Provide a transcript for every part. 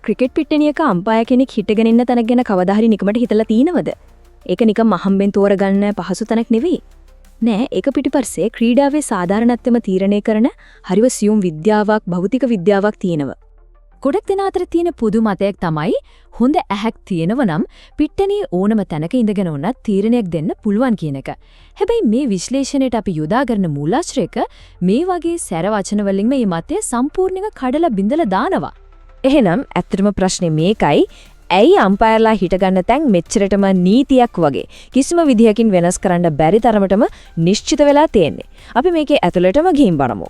Cricket පිට්ටනියක umpire කෙනෙක් හිටගෙන ඉන්න තැනක් ගැන කවදා හරි නිකමට හිතලා තියෙනවද? ඒක නිකන් මහම්බෙන් තෝරගන්න පහසු තැනක් නෙවෙයි. නෑ, ඒක පිටිපස්සේ ක්‍රීඩාවේ සාධාරණත්වම තීරණය කරන හරිව සියුම් විද්‍යාවක්, භෞතික විද්‍යාවක් තියෙනවා. ගොඩක් දෙනා අතර තියෙන පොදු මතයක් තමයි හොඳ ඇහැක් තියෙනව නම් පිට්ටනියේ ඕනම තැනක ඉඳගෙන උනත් තීරණයක් දෙන්න පුළුවන් කියන එක. හැබැයි මේ විශ්ලේෂණයට අපි යොදා ගන්න මූලාශ්‍රයක මේ වගේ සැර වචන වලින් මේ මතය සම්පූර්ණයෙන්ම කඩලා බිඳලා දානවා. එහෙනම් ඇත්තටම ප්‍රශ්නේ මේකයි. ඇයි අම්පයර්ලා හිටගන්න තැන් මෙච්චරටම නීතියක් වගේ කිසිම විදිහකින් වෙනස් කරන්න බැරි තරමටම නිශ්චිත වෙලා තියෙන්නේ? අපි මේකේ ඇතුළටම ගිහින් බලමු.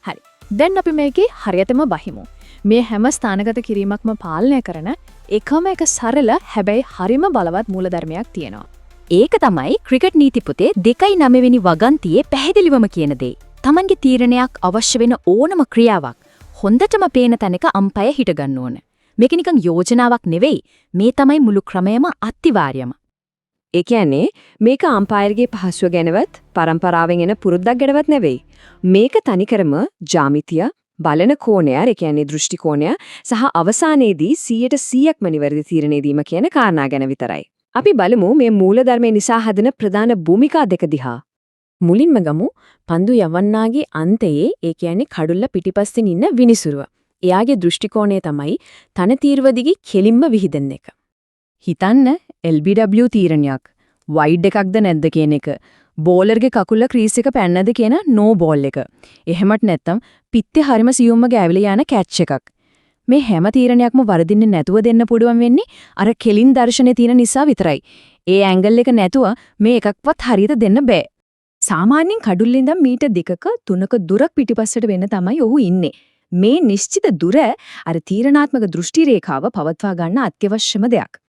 හරි. දැන් අපි මේකේ හරියටම බහිමු. මේ හැම ස්ථානගත කිරීමක්ම පාලනය කරන එකම එක සරල හැබැයි හරිම බලවත් මූලධර්මයක් තියෙනවා. ඒක තමයි ක්‍රිකට් නීති පොතේ 2.9 වෙනි වගන්තියේ පැහැදිලිවම කියන දේ. Tamanගේ තීරණයක් අවශ්‍ය වෙන ඕනම ක්‍රියාවක් හොඳටම පේන තැනක අම්පයර් හිට ගන්න ඕන. මේක නිකන් යෝජනාවක් නෙවෙයි. මේ තමයි මුළු ක්‍රමයම අත්‍යවාර්යම. ඒ කියන්නේ මේක අම්පයර්ගේ පහසුව ගැනවත් පරම්පරාවෙන් එන පුරුද්දක් ගැනවත් නෙවෙයි. මේක තනිකරම ජ්‍යාමිතිය බලන කෝණය, ඒ කියන්නේ දෘෂ්ටි කෝණය සහ අවසානයේදී 100%ක්ම නිවැරදි තීරණය දීම කියන කාරණා ගැන විතරයි. අපි බලමු මේ මූලධර්මයේ නිසා හදන ප්‍රධාන භූමිකා දෙක දිහා. මුලින්ම ගමු පන්දු යවන්නාගේ අන්තයේ, ඒ කියන්නේ කඩුල්ල පිටිපස්සෙන් ඉන්න විනිසුරුව. එයාගේ දෘෂ්ටි කෝණය තමයි තන තීරුව දිගේ කෙලින්ම විහිදෙන එක. හිතන්න LBW තීරණයක් වයිඩ් එකක්ද නැද්ද කියන එක. බෝලර්ගේ කකුල ක්‍රීස් එක පැන්නද කියන නෝ බෝල් එක. එහෙමත් නැත්නම් පිත්තේ හරිම සියුම්ම ගෑවිලා යන කැච් එකක්. මේ හැම තීරණයක්ම වරදින්නේ නැතුව දෙන්න පුළුවන් වෙන්නේ අර කෙලින් දර්ශනේ තියෙන නිසා විතරයි. ඒ ඇන්ගල් එක නැතුව මේ එකක්වත් හරියට දෙන්න බෑ. සාමාන්‍යයෙන් කඩුල්ලේ ඉඳන් මීටර් 2ක 3ක දුරක් පිටිපස්සට වෙන්න තමයි ඔහු ඉන්නේ. මේ නිශ්චිත දුර අර තීරණාත්මක දෘෂ්ටි රේඛාව පවත්වා ගන්න අත්‍යවශ්‍යම දෙයක්.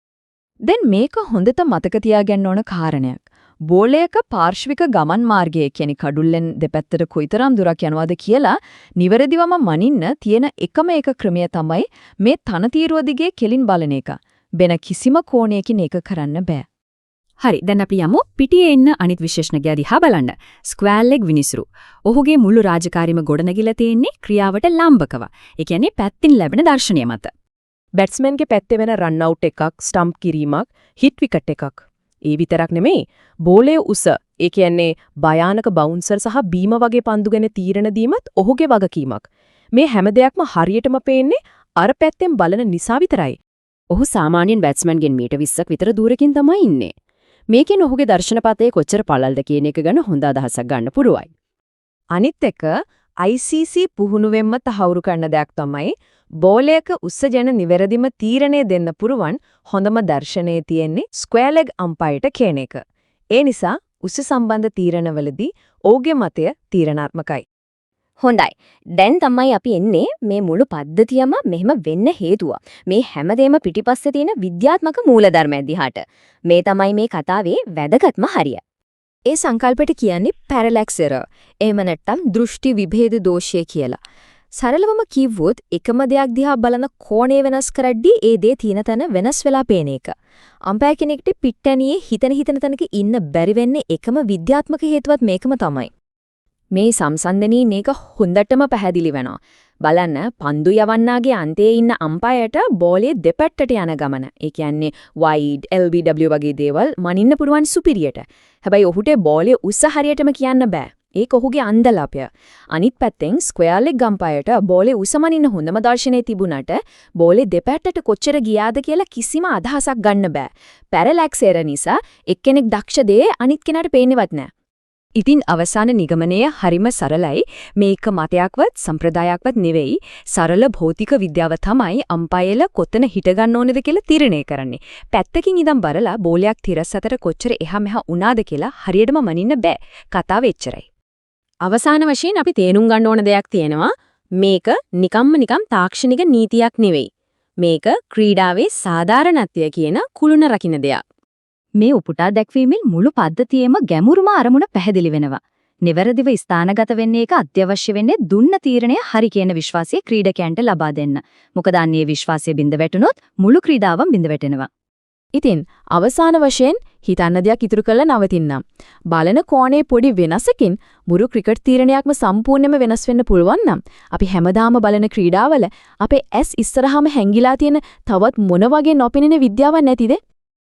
දැන් මේක හොඳට මතක තියාගන්න ඕන කාරණයක්. බෝලයක පාර්ශ්වික ගමන් මාර්ගය කියන්නේ කඩුල්ලෙන් දෙපැත්තට කොයිතරම් දුරක් යනවාද කියලා නිවැරදිවම මනින්න තියෙන එකම එක ක්‍රමය තමයි මේ තන තීරුව දිගේ කෙලින් බලන එක. වෙන කිසිම කෝණයකින් ඒක කරන්න බෑ. හරි, දැන් අපි යමු පිටියේ ඉන්න අනිත් විශේෂණකයා දිහා බලන්න. ස්ක්වයර් ලෙග් විනිසුරු. ඔහුගේ මුළු රාජකාරියම ගොඩනැගිලා තියෙන්නේ ක්‍රියාවට ලම්බකව. ඒ කියන්නේ පැත්තින් ලැබෙන දර්ශනය මත. බැට්ස්මන්ගේ පැත්තේ වෙන රන් අවුට් එකක්, ස්ටම්ප් කිරීමක්, හිට් විකට් එකක්. ඒ විතරක් නෙමෙයි, බෝලයේ උස, ඒ කියන්නේ භයානක බවුන්සර් සහ බීම වගේ පන්දු ගැන තීරණ දීමත් ඔහුගේ වගකීමක්. මේ හැම දෙයක්ම හරියටම පේන්නේ අර පැත්තෙන් බලන නිසා විතරයි. ඔහු සාමාන්‍යයෙන් බැට්ස්මන්ගෙන් මීටර් 20ක් විතර දුරකින් තමයි ඉන්නේ. මේකෙන් ඔහුගේ දර්ශනපතේ කොච්චර පළල්ද කියන එක ගැන හොඳ අදහසක් ගන්න පුරුවයි. අනිත් එක ICC පුහුණුවෙන්ම තහවුරු කරන දෙයක් තමයි බෝලයක උස්ස ගැන නිවැරදිම තීරණය දෙන්න පුරුවන් හොඳම දර්ශනයේ තියෙන්නේ ස්ක්වයර් ලෙග් අම්පයර්ට කියන එක. ඒ නිසා උස්ස සම්බන්ධ තීරණවලදී ඔහුගේ මතය තීරණාත්මකයි. හොඳයි. දැන් තමයි අපි එන්නේ මේ මුළු පද්ධතියම මෙහෙම වෙන්න හේතුව. මේ හැමදේම පිටිපස්සේ තියෙන විද්‍යාත්මක මූලධර්මය දිහාට. මේ තමයි මේ කතාවේ වැදගත්ම හරිය. ඒ සංකල්පයට කියන්නේ පැරලැක්ස් එරර්. එහෙම නැත්නම් දෘෂ්ටි විභේද දෝෂය කියලා. සරලවම කිව්වොත් එකම දෙයක් දිහා බලන කෝණය වෙනස් කරද්දී ඒ දේ තියෙන තැන වෙනස් වෙලා පේන එක. අම්පයර් කෙනෙක්ට පිට්ටනියේ හිතන තැනක ඉන්න බැරි වෙන්නේ එකම විද්‍යාත්මක හේතුවත් මේකම තමයි. මේ සම්සන්දනීන් එක හොඳටම පැහැදිලි වෙනවා. බලන්න පන්දු යවන්නාගේ අන්තයේ ඉන්න අම්පයර්ට බෝලේ දෙපැත්තට යන ගමන. ඒ කියන්නේ වයිඩ්, LBW වගේ දේවල් මනින්න පුරුවන් සුපිරියට. හැබැයි ඔහුට බෝලේ උස්ස හරියටම කියන්න බෑ. ඒක ඔහුගේ අන්දලාපය. අනිත් පැත්තෙන් ස්ක්වයර් ලෙග් අම්පයර්ට බෝලේ උස මනින්න හොඳම දර්ශනය තිබුණාට බෝලේ දෙපැත්තට කොච්චර ගියාද කියලා කිසිම අදහසක් ගන්න බෑ. පැරලැක්ස් එරර් නිසා එක්කෙනෙක් දක්ෂ දේ අනිත් කෙනාට පේන්නේවත් නෑ. ඉතින් අවසාන නිගමනය හරිම සරලයි. මේක මතයක්වත් සම්ප්‍රදායක්වත් නෙවෙයි. සරල භෞතික විද්‍යාව තමයි අම්පයර්ලා කොතන හිට ගන්න ඕනද කියලා තීරණය කරන්නේ. පැත්තකින් ඉඳන් බලලා බෝලයක් තිරස් අතර කොච්චර එහා මෙහා වුණාද කියලා හරියටම මනින්න බෑ. කතාව එච්චරයි. අවසාන වශයෙන් අපි තේරුම් ගන්න ඕන දෙයක් තියෙනවා. මේක නිකම් තාක්ෂණික නීතියක් නෙවෙයි. මේක ක්‍රීඩාවේ සාධාරණත්වය කියන කුළුණ රකින්න දෙයක්. මේ උපුටා දැක්වීමෙන් මුළු පද්ධතියේම ගැඹුරුම අරමුණ පැහැදිලි වෙනවා. නිවැරදිව ස්ථානගත වෙන්නේ එක අත්‍යවශ්‍ය වෙන්නේ දුන්න තීරණය හරි කියන විශ්වාසය ක්‍රීඩකයන්ට ලබා දෙන්න. මොකද අන්නේ විශ්වාසය බිඳ වැටුනොත් මුළු ක්‍රීඩාවම බිඳ වැටෙනවා. ඉතින් අවසාන වශයෙන් හිතන්න දෙයක් ඉතුරු කරලා නවතින්නම්. බලන කෝණේ පොඩි වෙනසකින් මුරු ක්‍රිකට් තීරණයක්ම සම්පූර්ණයෙන්ම වෙනස් වෙන්න පුළුවන් නම් අපි හැමදාම බලන ක්‍රීඩාවල අපේ ඇස් ඉස්සරහාම හැංගිලා තියෙන තවත් මොන වගේ නොපෙනෙන විද්‍යාවක් නැතිද?